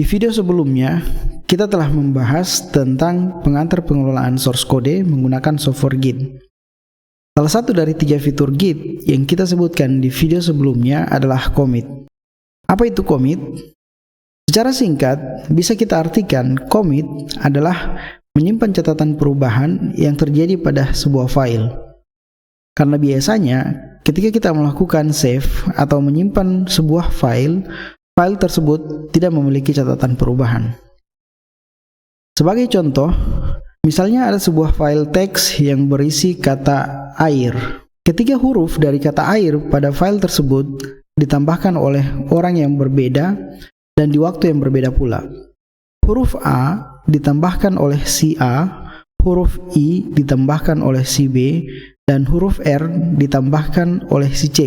Di video sebelumnya, kita telah membahas tentang pengantar pengelolaan source code menggunakan software Git. Salah satu dari 3 fitur Git yang kita sebutkan di video sebelumnya adalah commit. Apa itu commit? Secara singkat, bisa kita artikan commit adalah menyimpan catatan perubahan yang terjadi pada sebuah file. Karena biasanya, ketika kita melakukan save atau menyimpan sebuah file tersebut tidak memiliki catatan perubahan. Sebagai contoh, misalnya ada sebuah file teks yang berisi kata air. Ketika huruf dari kata air pada file tersebut ditambahkan oleh orang yang berbeda dan di waktu yang berbeda pula. Huruf A ditambahkan oleh si A, huruf I ditambahkan oleh si B, dan huruf R ditambahkan oleh si C.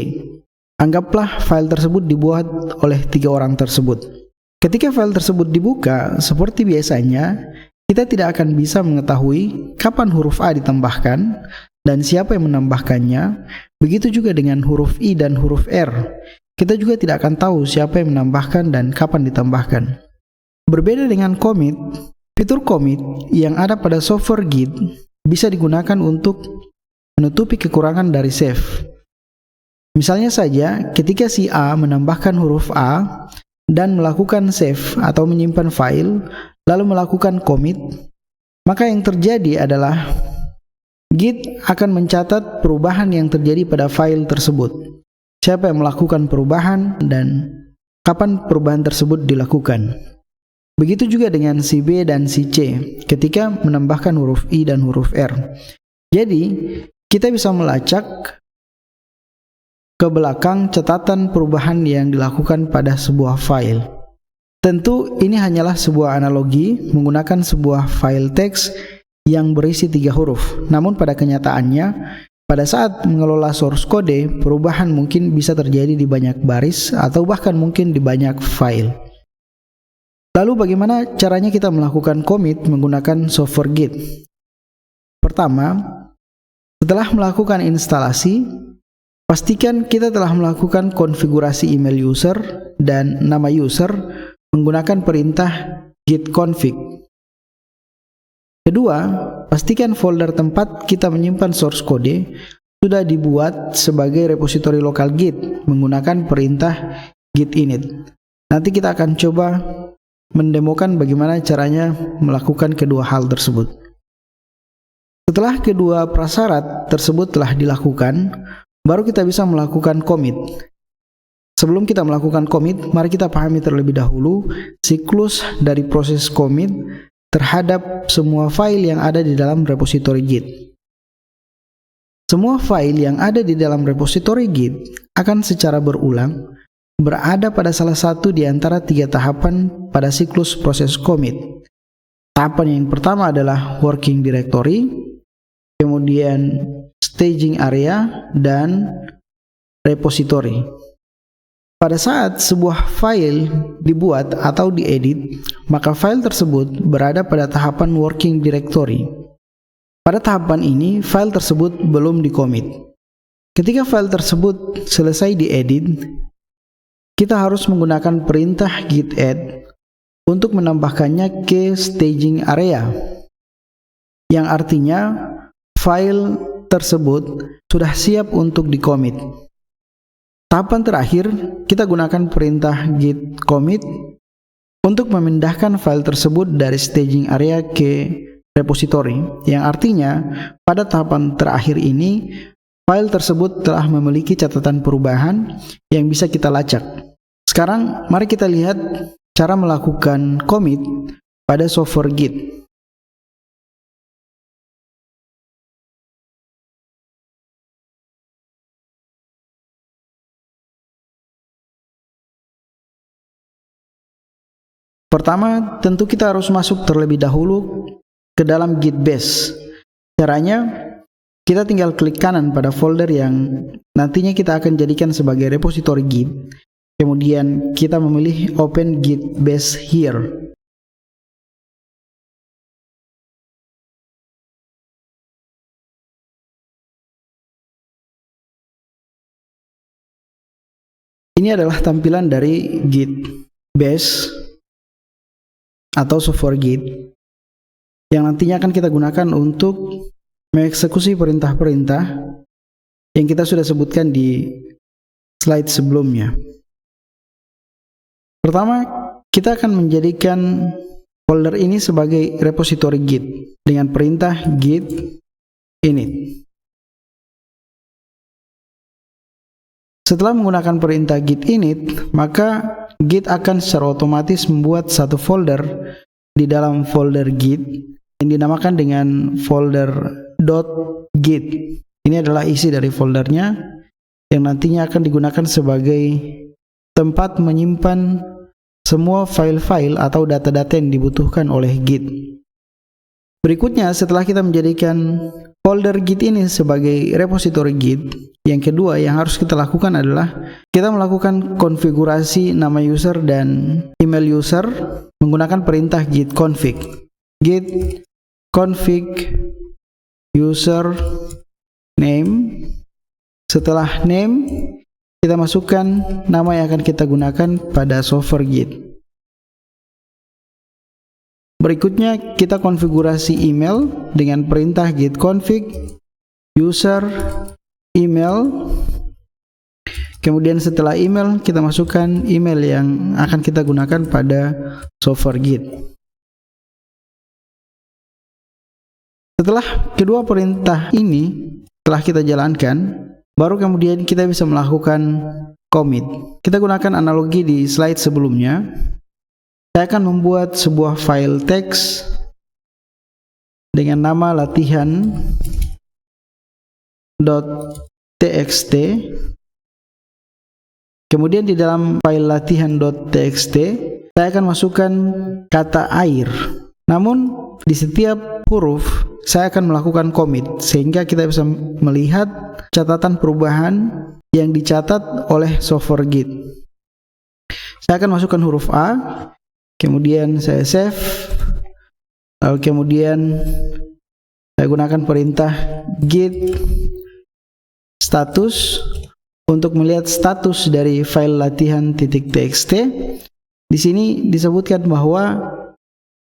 Anggaplah file tersebut dibuat oleh 3 orang tersebut. Ketika file tersebut dibuka, seperti biasanya, kita tidak akan bisa mengetahui kapan huruf A ditambahkan dan siapa yang menambahkannya. Begitu juga dengan huruf I dan huruf R. Kita juga tidak akan tahu siapa yang menambahkan dan kapan ditambahkan. Berbeda dengan commit, fitur commit yang ada pada software Git bisa digunakan untuk menutupi kekurangan dari save. Misalnya saja, ketika si A menambahkan huruf A dan melakukan save atau menyimpan file, lalu melakukan commit, maka yang terjadi adalah Git akan mencatat perubahan yang terjadi pada file tersebut. Siapa yang melakukan perubahan dan kapan perubahan tersebut dilakukan. Begitu juga dengan si B dan si C ketika menambahkan huruf I dan huruf R. Jadi, kita bisa melacak ke belakang catatan perubahan yang dilakukan pada sebuah file. Tentu ini hanyalah sebuah analogi menggunakan sebuah file teks yang berisi 3 huruf. Namun pada kenyataannya, pada saat mengelola source code, perubahan mungkin bisa terjadi di banyak baris atau bahkan mungkin di banyak file. Lalu bagaimana caranya kita melakukan commit menggunakan software Git? Pertama, setelah melakukan instalasi, pastikan kita telah melakukan konfigurasi email user dan nama user menggunakan perintah git config. Kedua, pastikan folder tempat kita menyimpan source code sudah dibuat sebagai repositori lokal Git menggunakan perintah git init. Nanti kita akan coba mendemokan bagaimana caranya melakukan kedua hal tersebut. Setelah kedua prasyarat tersebut telah dilakukan, baru kita bisa melakukan commit. Sebelum kita melakukan commit, mari kita pahami terlebih dahulu siklus dari proses commit terhadap semua file yang ada di dalam repositori Git. Semua file yang ada di dalam repositori Git akan secara berulang berada pada salah satu di antara 3 tahapan pada siklus proses commit. Tahapan yang pertama adalah working directory, kemudian staging area, dan repository. Pada saat sebuah file dibuat atau diedit, maka file tersebut berada pada tahapan working directory. Pada tahapan ini, file tersebut belum di-commit. Ketika file tersebut selesai diedit, kita harus menggunakan perintah git add untuk menambahkannya ke staging area, yang artinya file tersebut sudah siap untuk di-commit. Tahapan terakhir, kita gunakan perintah git commit untuk memindahkan file tersebut dari staging area ke repository, yang artinya pada tahapan terakhir ini file tersebut telah memiliki catatan perubahan yang bisa kita lacak. Sekarang mari kita lihat cara melakukan commit pada software Git. Pertama, tentu kita harus masuk terlebih dahulu ke dalam Git base. Caranya, kita tinggal klik kanan pada folder yang nantinya kita akan jadikan sebagai repositori Git. Kemudian kita memilih Open Git Base Here. Ini adalah tampilan dari Git Base atau software Git yang nantinya akan kita gunakan untuk mengeksekusi perintah-perintah yang kita sudah sebutkan di slide sebelumnya. Pertama, kita akan menjadikan folder ini sebagai repositori Git dengan perintah git init. Setelah menggunakan perintah git init, maka Git akan secara otomatis membuat satu folder di dalam folder Git yang dinamakan dengan folder .git. Ini adalah isi dari foldernya yang nantinya akan digunakan sebagai tempat menyimpan semua file-file atau data-data yang dibutuhkan oleh Git. Berikutnya, setelah kita menjadikan folder Git ini sebagai repositori Git, yang kedua yang harus kita lakukan adalah kita melakukan konfigurasi nama user dan email user menggunakan perintah git config. Git config user name. Setelah name, kita masukkan nama yang akan kita gunakan pada software Git. Berikutnya kita konfigurasi email dengan perintah git config user email. Kemudian setelah email, kita masukkan email yang akan kita gunakan pada software Git. Setelah kedua perintah ini telah kita jalankan, baru kemudian kita bisa melakukan commit. Kita gunakan analogi di slide sebelumnya. Saya akan membuat sebuah file teks dengan nama latihan.txt. Kemudian di dalam file latihan.txt, saya akan masukkan kata air. Namun di setiap huruf saya akan melakukan commit sehingga kita bisa melihat catatan perubahan yang dicatat oleh software Git. Saya akan masukkan huruf A, kemudian saya save, lalu kemudian saya gunakan perintah git status untuk melihat status dari file latihan.txt. Di sini disebutkan bahwa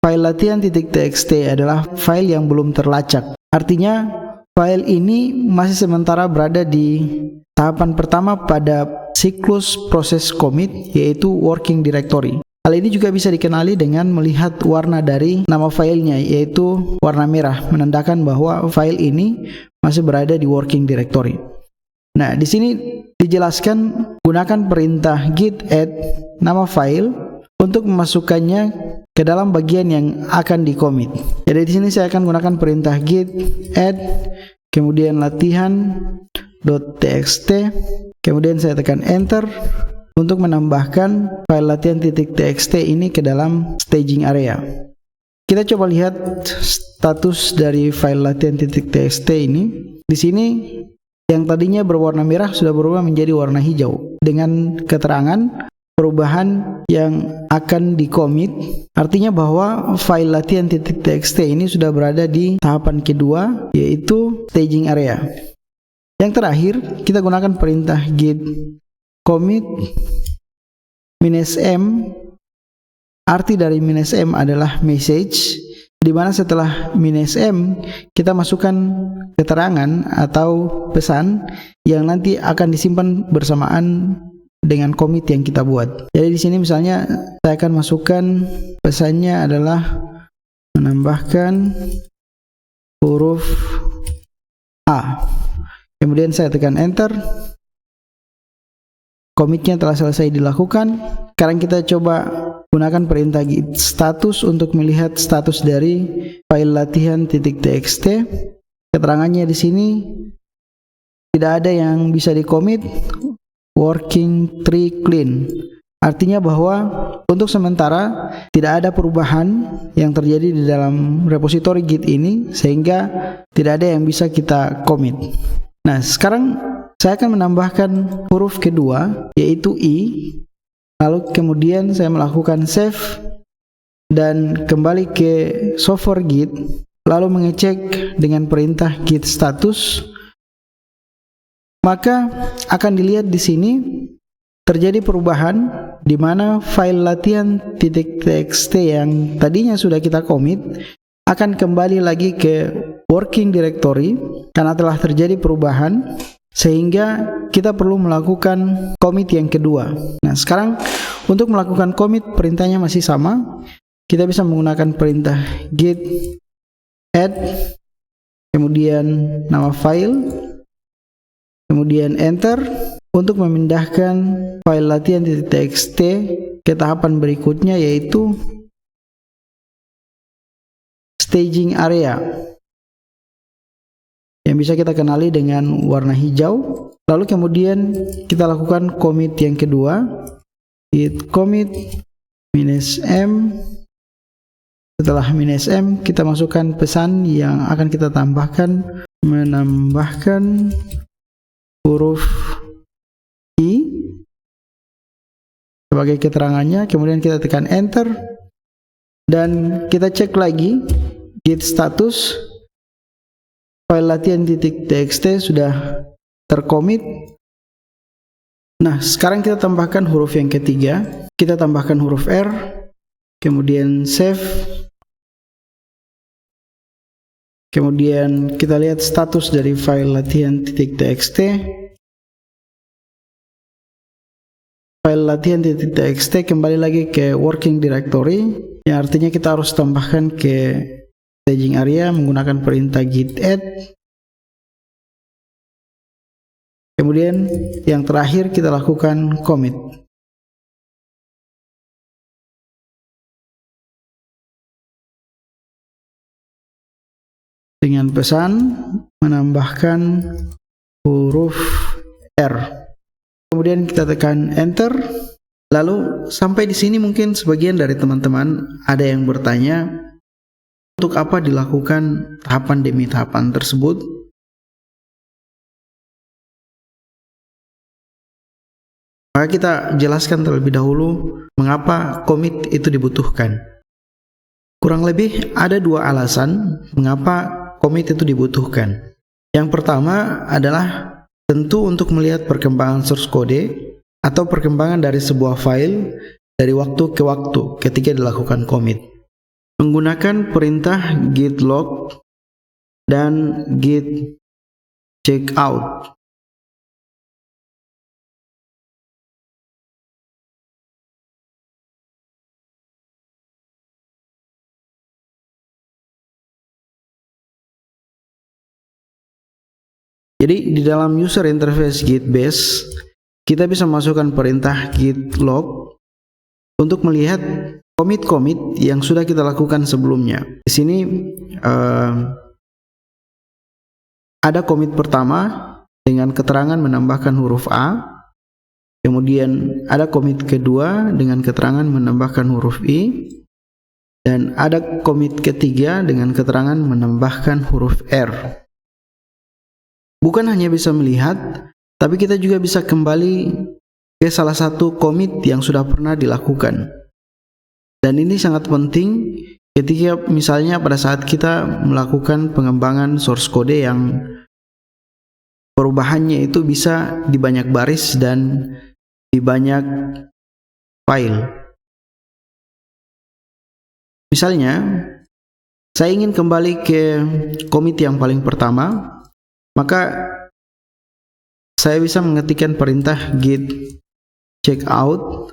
file latihan.txt adalah file yang belum terlacak. Artinya file ini masih sementara berada di tahapan pertama pada siklus proses commit, yaitu working directory. Hal ini juga bisa dikenali dengan melihat warna dari nama filenya, yaitu warna merah, menandakan bahwa file ini masih berada di working directory. Nah, di sini dijelaskan gunakan perintah git add nama file untuk memasukkannya ke dalam bagian yang akan di-commit. Jadi di sini saya akan gunakan perintah git add kemudian latihan.txt, kemudian saya tekan enter untuk menambahkan file latihan.txt ini ke dalam staging area. Kita coba lihat status dari file latihan.txt ini. Di sini yang tadinya berwarna merah sudah berubah menjadi warna hijau dengan keterangan perubahan yang akan di-commit. Artinya bahwa file latihan.txt ini sudah berada di tahapan kedua, yaitu staging area. Yang terakhir, kita gunakan perintah git commit -m. Arti dari -m adalah message, di mana setelah -m kita masukkan keterangan atau pesan yang nanti akan disimpan bersamaan dengan commit yang kita buat. Jadi di sini misalnya saya akan masukkan pesannya adalah menambahkan huruf A. Kemudian saya tekan enter. Commitnya telah selesai dilakukan. Sekarang kita coba gunakan perintah git status untuk melihat status dari file latihan.txt. Keterangannya di sini tidak ada yang bisa di-commit, working tree clean. Artinya bahwa untuk sementara tidak ada perubahan yang terjadi di dalam repositori Git ini, sehingga tidak ada yang bisa kita commit. Nah, sekarang saya akan menambahkan huruf kedua, yaitu I. Lalu kemudian saya melakukan save dan kembali ke software Git, lalu mengecek dengan perintah git status. Maka akan dilihat di sini terjadi perubahan di mana file latihan.txt yang tadinya sudah kita commit akan kembali lagi ke working directory karena telah terjadi perubahan, sehingga kita perlu melakukan commit yang kedua. Nah, sekarang untuk melakukan commit perintahnya masih sama. Kita bisa menggunakan perintah git add, kemudian nama file, kemudian enter untuk memindahkan file latihan.txt ke tahapan berikutnya, yaitu staging area yang bisa kita kenali dengan warna hijau. Lalu kemudian kita lakukan commit yang kedua, git commit -m. Setelah -m kita masukkan pesan yang akan kita tambahkan, menambahkan huruf I sebagai keterangannya. Kemudian kita tekan enter dan kita cek lagi git status file latihan.txt sudah tercommit. Nah, sekarang kita tambahkan huruf yang ketiga. Kita tambahkan huruf R, kemudian save. Kemudian kita lihat status dari file latihan.txt. File latihan.txt kembali lagi ke working directory, yang artinya kita harus tambahkan ke staging area menggunakan perintah git add. Kemudian yang terakhir kita lakukan commit. Dengan pesan menambahkan huruf R. Kemudian kita tekan enter. Lalu sampai di sini mungkin sebagian dari teman-teman ada yang bertanya, untuk apa dilakukan tahapan demi tahapan tersebut? Maka kita jelaskan terlebih dahulu mengapa commit itu dibutuhkan. Kurang lebih ada dua alasan mengapa commit itu dibutuhkan. Yang pertama adalah tentu untuk melihat perkembangan source code atau perkembangan dari sebuah file dari waktu ke waktu ketika dilakukan commit. Menggunakan perintah git log dan git checkout. Jadi di dalam user interface git base kita bisa masukkan perintah git log untuk melihat commit yang sudah kita lakukan sebelumnya. Di sini ada commit pertama dengan keterangan menambahkan huruf A. Kemudian ada commit kedua dengan keterangan menambahkan huruf I. Dan ada commit ketiga dengan keterangan menambahkan huruf R. Bukan hanya bisa melihat, tapi kita juga bisa kembali ke salah satu commit yang sudah pernah dilakukan. Dan ini sangat penting ketika misalnya pada saat kita melakukan pengembangan source code yang perubahannya itu bisa di banyak baris dan di banyak file. Misalnya, saya ingin kembali ke commit yang paling pertama, maka saya bisa mengetikkan perintah git checkout,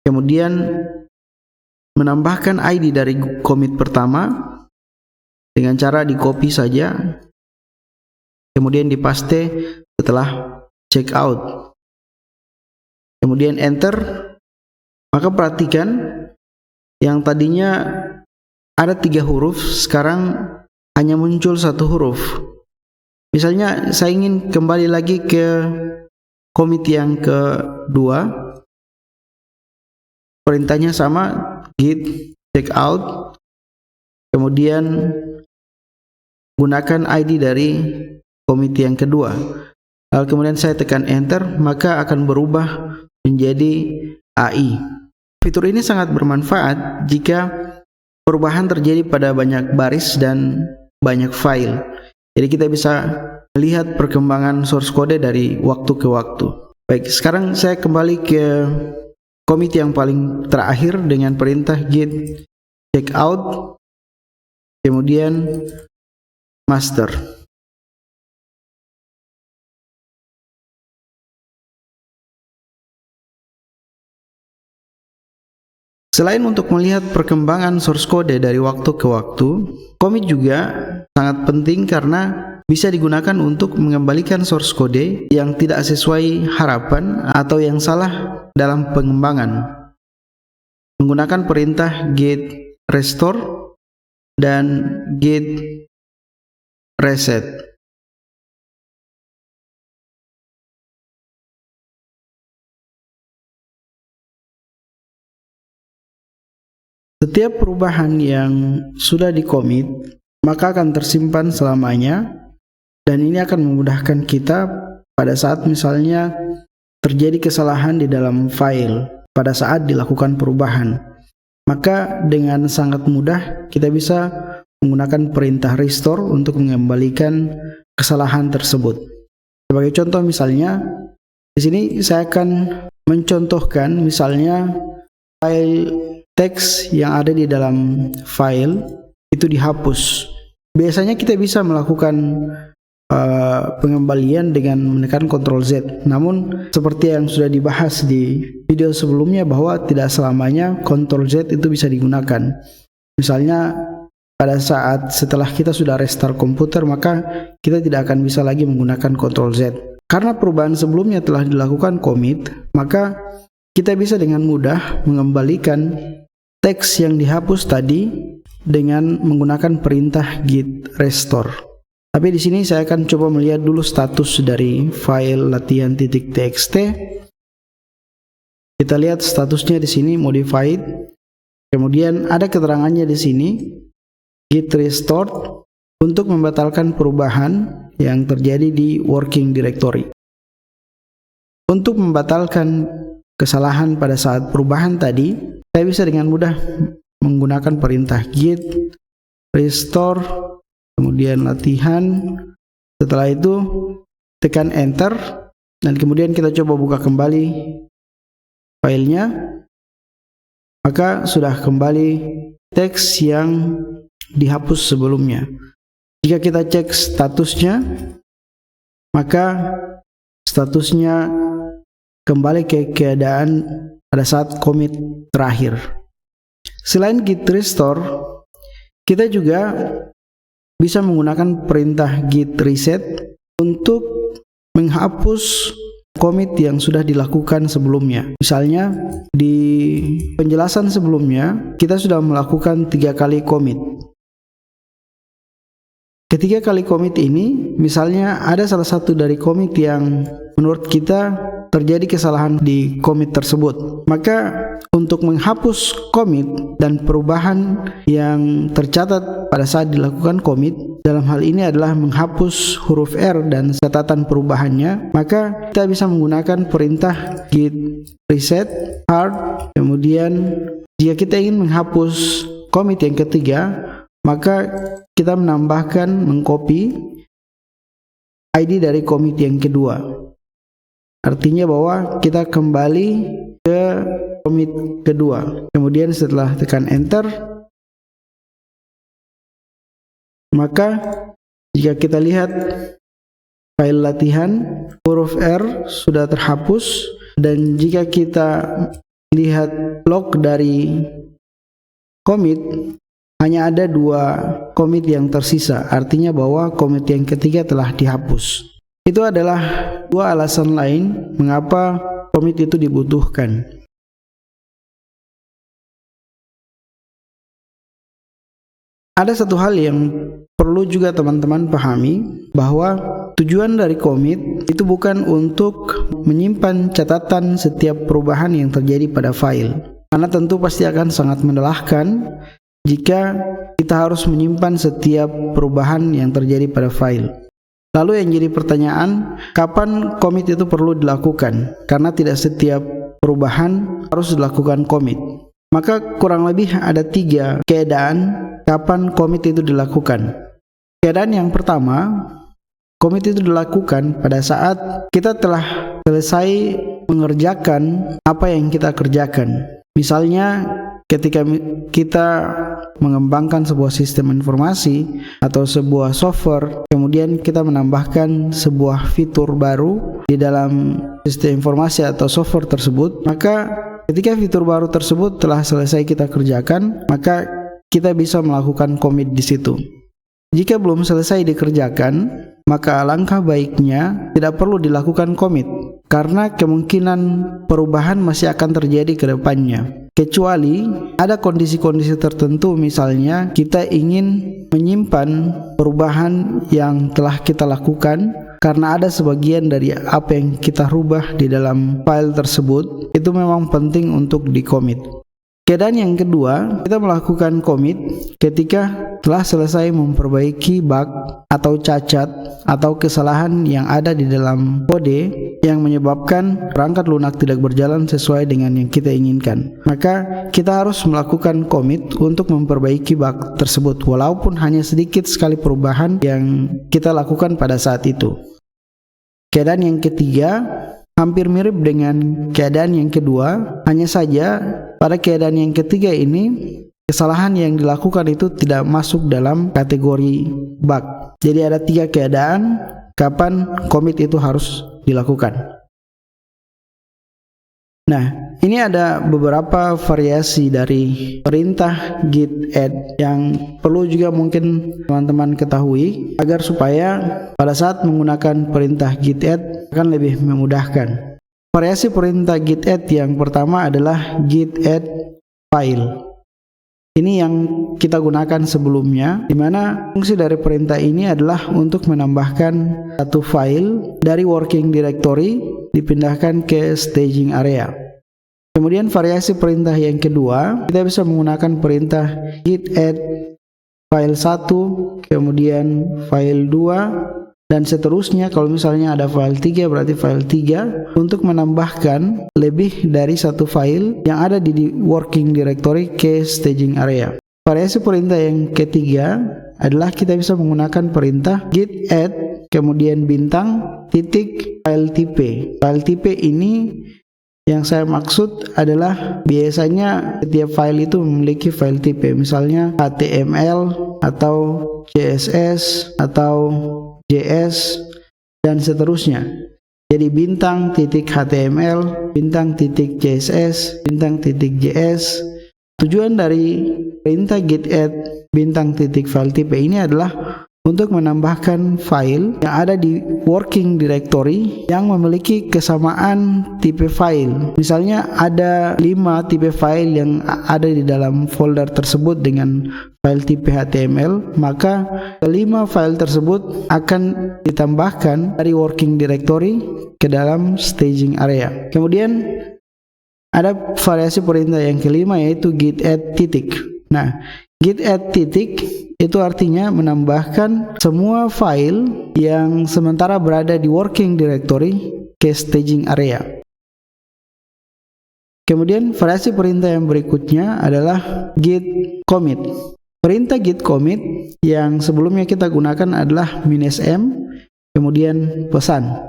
kemudian menambahkan ID dari commit pertama dengan cara di copy saja, kemudian dipaste setelah checkout, kemudian enter. Maka perhatikan yang tadinya ada 3 huruf sekarang hanya muncul 1 huruf. Misalnya saya ingin kembali lagi ke commit yang kedua, perintahnya sama, git checkout, kemudian gunakan ID dari commit yang kedua. Lalu kemudian saya tekan enter, maka akan berubah menjadi AI. Fitur ini sangat bermanfaat jika perubahan terjadi pada banyak baris dan banyak file. Jadi kita bisa melihat perkembangan source code dari waktu ke waktu. Baik, sekarang saya kembali ke commit yang paling terakhir dengan perintah git checkout, kemudian master. Selain untuk melihat perkembangan source code dari waktu ke waktu, commit juga sangat penting karena bisa digunakan untuk mengembalikan source code yang tidak sesuai harapan atau yang salah dalam pengembangan. Menggunakan perintah git restore dan git reset. Setiap perubahan yang sudah di-commit maka akan tersimpan selamanya, dan ini akan memudahkan kita pada saat misalnya terjadi kesalahan di dalam file pada saat dilakukan perubahan. Maka dengan sangat mudah kita bisa menggunakan perintah restore untuk mengembalikan kesalahan tersebut. Sebagai contoh misalnya, di sini saya akan mencontohkan misalnya file teks yang ada di dalam file itu dihapus. Biasanya kita bisa melakukan pengembalian dengan menekan Ctrl Z. Namun seperti yang sudah dibahas di video sebelumnya bahwa tidak selamanya Ctrl Z itu bisa digunakan. Misalnya pada saat setelah kita sudah restart komputer, maka kita tidak akan bisa lagi menggunakan Ctrl Z. Karena perubahan sebelumnya telah dilakukan commit, maka kita bisa dengan mudah mengembalikan teks yang dihapus tadi dengan menggunakan perintah git restore. Tapi di sini saya akan coba melihat dulu status dari file latihan.txt. Kita lihat statusnya di sini modified. Kemudian ada keterangannya di sini git restore untuk membatalkan perubahan yang terjadi di working directory. Untuk membatalkan kesalahan pada saat perubahan tadi, saya bisa dengan mudah menggunakan perintah git restore, kemudian latihan. Setelah itu tekan enter, dan kemudian kita coba buka kembali filenya, maka sudah kembali teks yang dihapus sebelumnya. Jika kita cek statusnya, maka statusnya kembali ke keadaan pada saat commit terakhir. Selain git restore, kita juga bisa menggunakan perintah git reset untuk menghapus commit yang sudah dilakukan sebelumnya. Misalnya di penjelasan sebelumnya kita sudah melakukan 3 kali commit. Ketiga kali commit ini, misalnya ada salah satu dari commit yang menurut kita terjadi kesalahan di commit tersebut, maka untuk menghapus commit dan perubahan yang tercatat pada saat dilakukan commit, dalam hal ini adalah menghapus huruf R dan catatan perubahannya, maka kita bisa menggunakan perintah git reset hard. Kemudian jika kita ingin menghapus commit yang ketiga, maka kita menambahkan mengcopy ID dari commit yang kedua. Artinya bahwa kita kembali ke commit kedua. Kemudian setelah tekan enter, maka jika kita lihat file latihan, huruf R sudah terhapus, dan jika kita lihat log dari commit, hanya ada 2 commit yang tersisa. Artinya bahwa commit yang ketiga telah dihapus. Itu adalah 2 alasan lain mengapa commit itu dibutuhkan. Ada satu hal yang perlu juga teman-teman pahami, bahwa tujuan dari commit itu bukan untuk menyimpan catatan setiap perubahan yang terjadi pada file. Karena tentu pasti akan sangat melelahkan jika kita harus menyimpan setiap perubahan yang terjadi pada file. Lalu yang jadi pertanyaan, kapan commit itu perlu dilakukan? Karena tidak setiap perubahan harus dilakukan commit. Maka kurang lebih ada 3 keadaan kapan commit itu dilakukan. Keadaan yang pertama, commit itu dilakukan pada saat kita telah selesai mengerjakan apa yang kita kerjakan. Misalnya ketika kita mengembangkan sebuah sistem informasi atau sebuah software, kemudian kita menambahkan sebuah fitur baru di dalam sistem informasi atau software tersebut, maka ketika fitur baru tersebut telah selesai kita kerjakan, maka kita bisa melakukan commit di situ. Jika belum selesai dikerjakan, maka alangkah baiknya tidak perlu dilakukan commit, karena kemungkinan perubahan masih akan terjadi ke depannya. Kecuali ada kondisi-kondisi tertentu, misalnya kita ingin menyimpan perubahan yang telah kita lakukan karena ada sebagian dari apa yang kita rubah di dalam file tersebut, itu memang penting untuk di-commit. Keadaan yang kedua, kita melakukan commit ketika telah selesai memperbaiki bug atau cacat atau kesalahan yang ada di dalam kode yang menyebabkan perangkat lunak tidak berjalan sesuai dengan yang kita inginkan. Maka kita harus melakukan commit untuk memperbaiki bug tersebut, walaupun hanya sedikit sekali perubahan yang kita lakukan pada saat itu. Keadaan yang ketiga hampir mirip dengan keadaan yang kedua, hanya saja pada keadaan yang ketiga ini kesalahan yang dilakukan itu tidak masuk dalam kategori bug. Jadi ada 3 keadaan kapan commit itu harus dilakukan. Nah, ini ada beberapa variasi dari perintah git add yang perlu juga mungkin teman-teman ketahui agar supaya pada saat menggunakan perintah git add akan lebih memudahkan. Variasi perintah git add yang pertama adalah git add file. Ini yang kita gunakan sebelumnya, di mana fungsi dari perintah ini adalah untuk menambahkan satu file dari working directory dipindahkan ke staging area. Kemudian variasi perintah yang kedua, kita bisa menggunakan perintah git add file 1, kemudian file 2, dan seterusnya. Kalau misalnya ada file 3, berarti file 3 untuk menambahkan lebih dari satu file yang ada di working directory ke staging area. Variasi perintah yang ketiga adalah kita bisa menggunakan perintah git add kemudian bintang titik file tipe. File tipe ini yang saya maksud adalah biasanya setiap file itu memiliki file tipe, misalnya HTML atau CSS atau JS dan seterusnya. Jadi bintang titik HTML, bintang titik CSS, bintang titik JS. Tujuan dari perintah git add bintang titik file tipe ini adalah untuk menambahkan file yang ada di working directory yang memiliki kesamaan tipe file. Misalnya ada 5 tipe file yang ada di dalam folder tersebut dengan file tipe HTML, maka kelima file tersebut akan ditambahkan dari working directory ke dalam staging area. Kemudian ada variasi perintah yang kelima, yaitu git add titik. Nah, git add titik itu artinya menambahkan semua file yang sementara berada di working directory ke staging area. Kemudian variasi perintah yang berikutnya adalah git commit. Perintah git commit yang sebelumnya kita gunakan adalah -m kemudian pesan,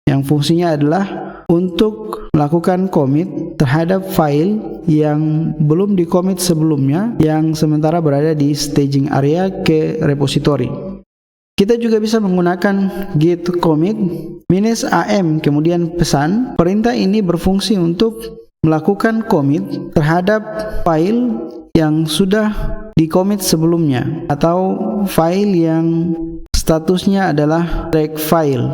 yang fungsinya adalah untuk melakukan commit terhadap file yang belum di-commit sebelumnya yang sementara berada di staging area ke repository. Kita juga bisa menggunakan git commit -am kemudian pesan. Perintah ini berfungsi untuk melakukan commit terhadap file yang sudah di-commit sebelumnya atau file yang statusnya adalah drag file,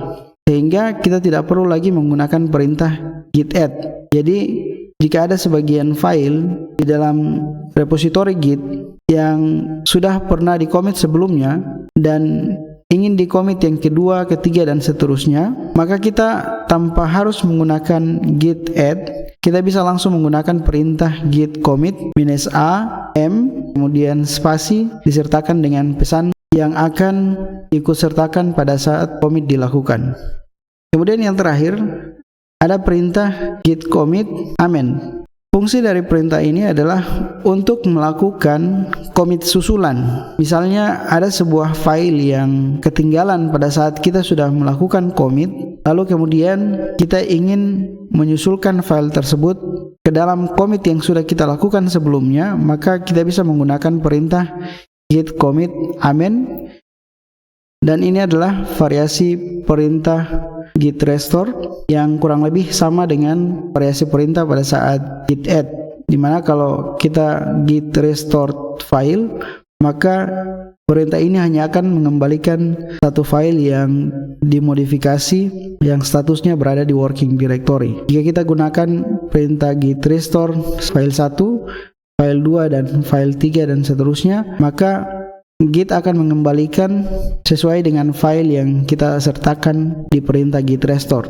sehingga kita tidak perlu lagi menggunakan perintah git add. Jadi jika ada sebagian file di dalam repository Git yang sudah pernah di-commit sebelumnya dan ingin di-commit yang kedua, ketiga, dan seterusnya, maka kita tanpa harus menggunakan git add, kita bisa langsung menggunakan perintah git commit -am kemudian spasi disertakan dengan pesan yang akan diikutsertakan pada saat commit dilakukan. Kemudian yang terakhir ada perintah git commit amen. Fungsi dari perintah ini adalah untuk melakukan commit susulan. Misalnya ada sebuah file yang ketinggalan pada saat kita sudah melakukan commit, Lalu kemudian kita ingin menyusulkan file tersebut ke dalam commit yang sudah kita lakukan sebelumnya, maka kita bisa menggunakan perintah git commit amen. Dan ini adalah variasi perintah git restore yang kurang lebih sama dengan variasi perintah pada saat git add, dimana kalau kita git restore file, maka perintah ini hanya akan mengembalikan satu file yang dimodifikasi yang statusnya berada di working directory. Jika kita gunakan perintah git restore file 1, file 2, dan file 3 dan seterusnya, maka Git akan mengembalikan sesuai dengan file yang kita sertakan di perintah git restore.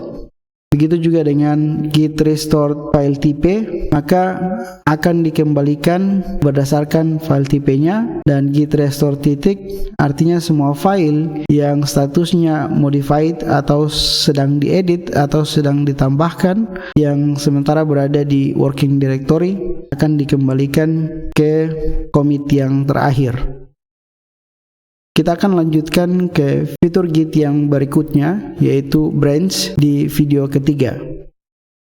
Begitu juga dengan git restore file tipe, maka akan dikembalikan berdasarkan file tipenya, dan git restore titik artinya semua file yang statusnya modified atau sedang diedit atau sedang ditambahkan yang sementara berada di working directory akan dikembalikan ke commit yang terakhir. Kita akan lanjutkan ke fitur Git yang berikutnya, yaitu branch, di video ketiga.